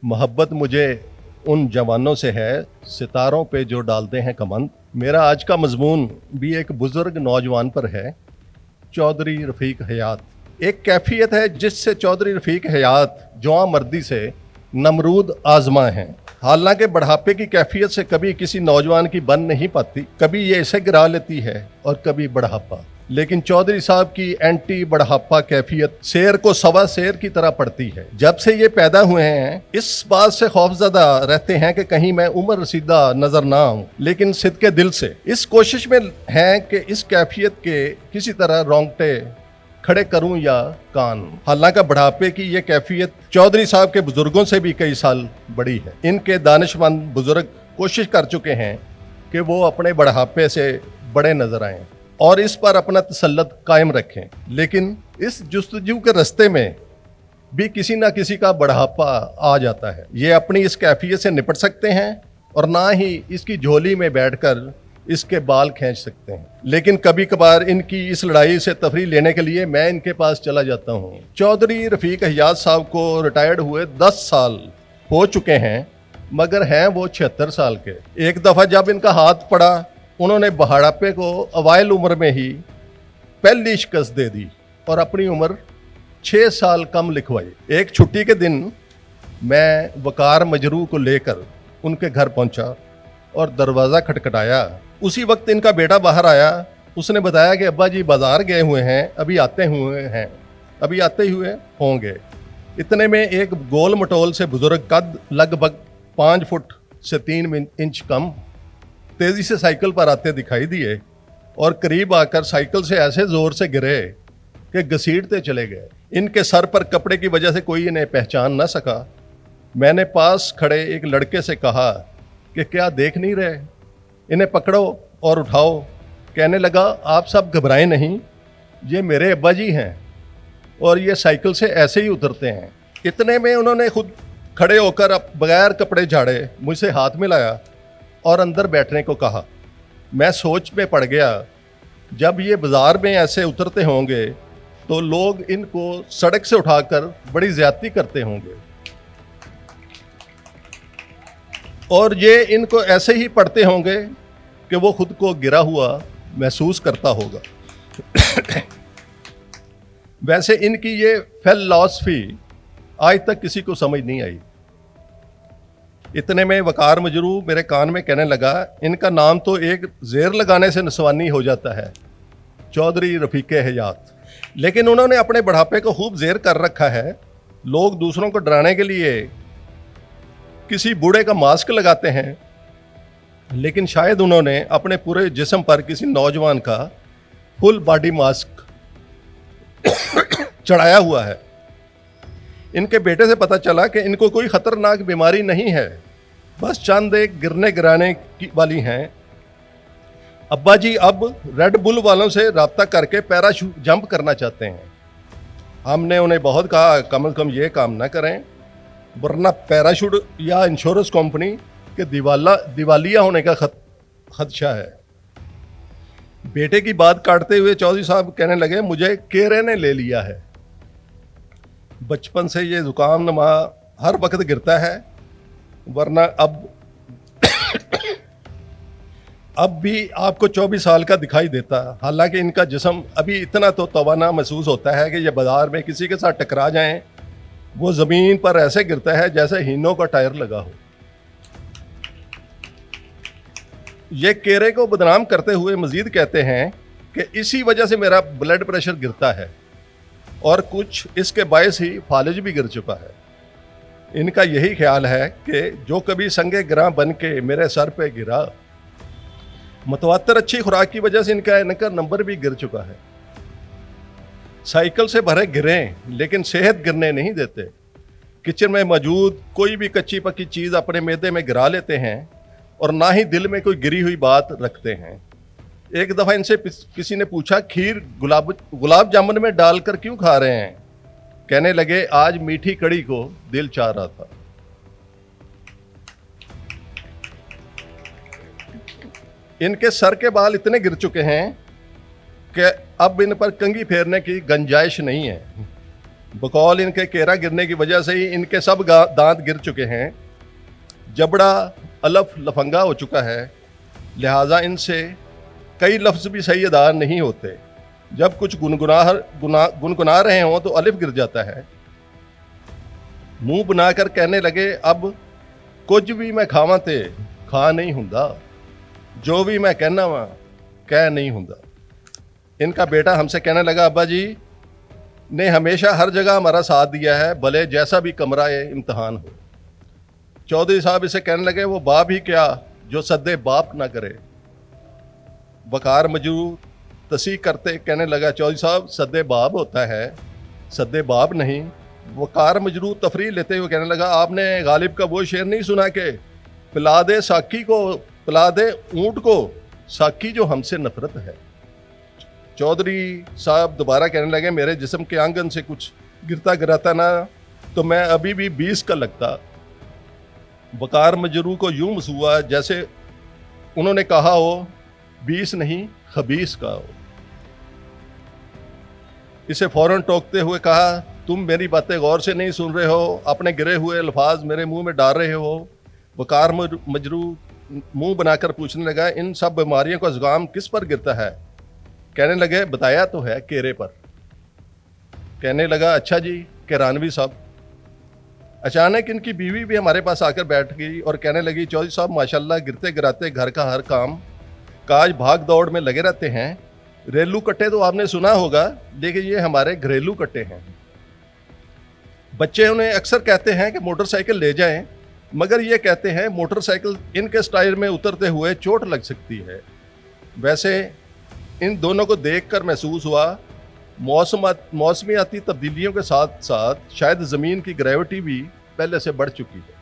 मोहब्बत मुझे उन जवानों से है सितारों पे जो डालते हैं कमंद। मेरा आज का मजमून भी एक बुजुर्ग नौजवान पर है, चौधरी रफ़ीक हयात। एक कैफियत है जिससे चौधरी रफ़ीक हयात जवां मर्दी से नमरूद आजमा हैं। हालांकि बढ़ापे की कैफियत से कभी किसी नौजवान की बन नहीं पाती, कभी ये इसे गिरा लेती है और कभी बढ़ापा। लेकिन चौधरी साहब की एंटी बढ़ापा कैफियत शेर को सवा शेर की तरह पड़ती है। जब से ये पैदा हुए हैं इस बात से खौफजदा रहते हैं कि कहीं मैं उम्र रसीदा नजर ना आऊं, लेकिन सिद्के दिल से इस कोशिश में हैं कि इस कैफियत के किसी तरह रोंगटे खड़े करूं या कान। हालांकि बढ़ापे की ये कैफियत चौधरी साहब के बुजुर्गों से भी कई साल बड़ी है। इनके दानिशमंद बुजुर्ग कोशिश कर चुके हैं कि वो अपने बढ़ापे से बड़े नजर आएं और इस पर अपना तसल्लुत कायम रखें, लेकिन इस जुस्तजू के रास्ते में भी किसी ना किसी का बढ़ापा आ जाता है। ये अपनी इस कैफियत से निपट सकते हैं और ना ही इसकी झोली में बैठकर इसके बाल खींच सकते हैं। लेकिन कभी कभार इनकी इस लड़ाई से तफरी लेने के लिए मैं इनके पास चला जाता हूँ। चौधरी रफ़ीक हयात साहब को रिटायर्ड हुए 10 साल हो चुके हैं, मगर हैं वो 76 साल के। एक दफ़ा जब इनका हाथ पड़ा, उन्होंने बढ़ापे को अवाइल उम्र में ही पहली शिकस्त दे दी और अपनी उम्र 6 साल कम लिखवाई। एक छुट्टी के दिन मैं वकार मजरू को लेकर उनके घर पहुंचा और दरवाज़ा खटखटाया। उसी वक्त इनका बेटा बाहर आया। उसने बताया कि अब्बा जी बाजार गए हुए हैं, अभी आते ही हुए होंगे। इतने में एक गोल मटोल से बुजुर्ग, कद लगभग 5 फुट से 3 इंच कम, तेजी से साइकिल पर आते दिखाई दिए और करीब आकर साइकिल से ऐसे जोर से गिरे कि घसीटते चले गए। इनके सर पर कपड़े की वजह से कोई इन्हें पहचान न सका। मैंने पास खड़े एक लड़के से कहा कि क्या देख नहीं रहे, इन्हें पकड़ो और उठाओ। कहने लगा, आप सब घबराएं नहीं, ये मेरे अब्बा जी हैं और ये साइकिल से ऐसे ही उतरते हैं। इतने में उन्होंने खुद खड़े होकर बगैर कपड़े झाड़े मुझसे हाथ मिलाया और अंदर बैठने को कहा। मैं सोच में पड़ गया, जब ये बाजार में ऐसे उतरते होंगे तो लोग इनको सड़क से उठाकर बड़ी ज्यादती करते होंगे और ये इनको ऐसे ही पढ़ते होंगे कि वो खुद को गिरा हुआ महसूस करता होगा। वैसे इनकी ये फिलॉसफी आज तक किसी को समझ नहीं आई। इतने में वकार मजरू मेरे कान में कहने लगा, इनका नाम तो एक जेर लगाने से नस्वानी हो जाता है, चौधरी रफ़ीक हयात। लेकिन उन्होंने अपने बढ़ापे को खूब जेर कर रखा है। लोग दूसरों को डराने के लिए किसी बूढ़े का मास्क लगाते हैं, लेकिन शायद उन्होंने अपने पूरे जिस्म पर किसी नौजवान का फुल बॉडी मास्क चढ़ाया हुआ है। इनके बेटे से पता चला कि इनको कोई खतरनाक बीमारी नहीं है, बस चंद एक गिरने गिराने की वाली हैं। अब्बा जी अब रेड बुल वालों से राब्ता करके पैराशूट जंप करना चाहते हैं। हमने उन्हें बहुत कहा कम से कम ये काम ना करें, वरना पैराशूट या इंश्योरेंस कंपनी के दिवालिया होने का खदशा है। बेटे की बात काटते हुए चौधरी साहब कहने लगे, मुझे केरे ने ले लिया है। बचपन से ये जुकाम नमा हर वक्त गिरता है, वरना अब भी आपको 24 साल का दिखाई देता। हालांकि इनका जिस्म अभी इतना तो तवाना महसूस होता है कि ये बाजार में किसी के साथ टकरा जाएं, वो जमीन पर ऐसे गिरता है जैसे हीनो का टायर लगा हो। ये केरे को बदनाम करते हुए मजीद कहते हैं कि इसी वजह से मेरा ब्लड प्रेशर गिरता है और कुछ इसके बायस ही फालिज भी गिर चुका है। इनका यही ख्याल है कि जो कभी संगे गिरा बन के मेरे सर पे गिरा। मतवातर अच्छी खुराक की वजह से इनका नंबर भी गिर चुका है। साइकिल से भरे गिरें, लेकिन सेहत गिरने नहीं देते। किचन में मौजूद कोई भी कच्ची पक्की चीज़ अपने मैदे में गिरा लेते हैं और ना ही दिल में कोई गिरी हुई बात रखते हैं। एक दफ़ा इनसे किसी ने पूछा, खीर गुलाब जामुन में डालकर क्यों खा रहे हैं? कहने लगे, आज मीठी कड़ी को दिल चाह रहा था। इनके सर के बाल इतने गिर चुके हैं कि अब इन पर कंघी फेरने की गुंजाइश नहीं है। बकौल इनके केरा गिरने की वजह से ही इनके सब दांत गिर चुके हैं, जबड़ा अलफ लफंगा हो चुका है, लिहाजा इनसे कई लफ्ज़ भी सही अदा नहीं होते। जब कुछ गुनगुना रहे हों तो अलिफ गिर जाता है। मुंह बनाकर कहने लगे अब कुछ भी मैं खावां ते खा नहीं हुंदा, जो भी मैं कहना वा कह नहीं हुंदा। इनका बेटा हमसे कहने लगा अब्बा जी ने हमेशा हर जगह हमारा साथ दिया है, भले जैसा भी कमरा इम्तहान हो। चौधरी साहब इसे कहने लगे वो बाप ही क्या जो सद्दे बाप ना करे। वकार मजरूर तसीह करते कहने लगा चौधरी साहब सद्दे बाप होता है, सद्दे बाप नहीं। वकार मजरूर तफरीह लेते हुए कहने लगा आपने गालिब का वो शेर नहीं सुना कि पिला दे साकी को, पिला दे ऊंट को साकी जो हमसे नफरत है। चौधरी साहब दोबारा कहने लगे मेरे जिस्म के आंगन से कुछ गिरता गिराता ना तो मैं अभी भी 20 का लगता। वकार मजरू को यूं महसूस हुआ जैसे उन्होंने कहा हो 20 नहीं खबीस का हो। इसे फौरन टोकते हुए कहा तुम मेरी बातें गौर से नहीं सुन रहे हो, अपने गिरे हुए अल्फाज मेरे मुंह में डाल रहे हो। वकार मजरू मुंह बनाकर पूछने लगा इन सब बीमारियों का जुकाम किस पर गिरता है। कहने लगे बताया तो है केरे पर। कहने लगा अच्छा जी किरानवी साहब। अचानक इनकी बीवी भी हमारे पास आकर बैठ गई और कहने लगी चौधरी साहब माशाल्लाह गिरते गिराते घर का हर काम काज भाग दौड़ में लगे रहते हैं। रेलू कट्टे तो आपने सुना होगा, लेकिन ये हमारे घरेलू कट्टे हैं। बच्चे उन्हें अक्सर कहते हैं कि मोटरसाइकिल ले जाएं, मगर ये कहते हैं मोटरसाइकिल इनके स्टाइल में उतरते हुए चोट लग सकती है। वैसे इन दोनों को देखकर महसूस हुआ मौसमियाती तब्दीलियों के साथ साथ शायद ज़मीन की ग्रेविटी भी पहले से बढ़ चुकी है।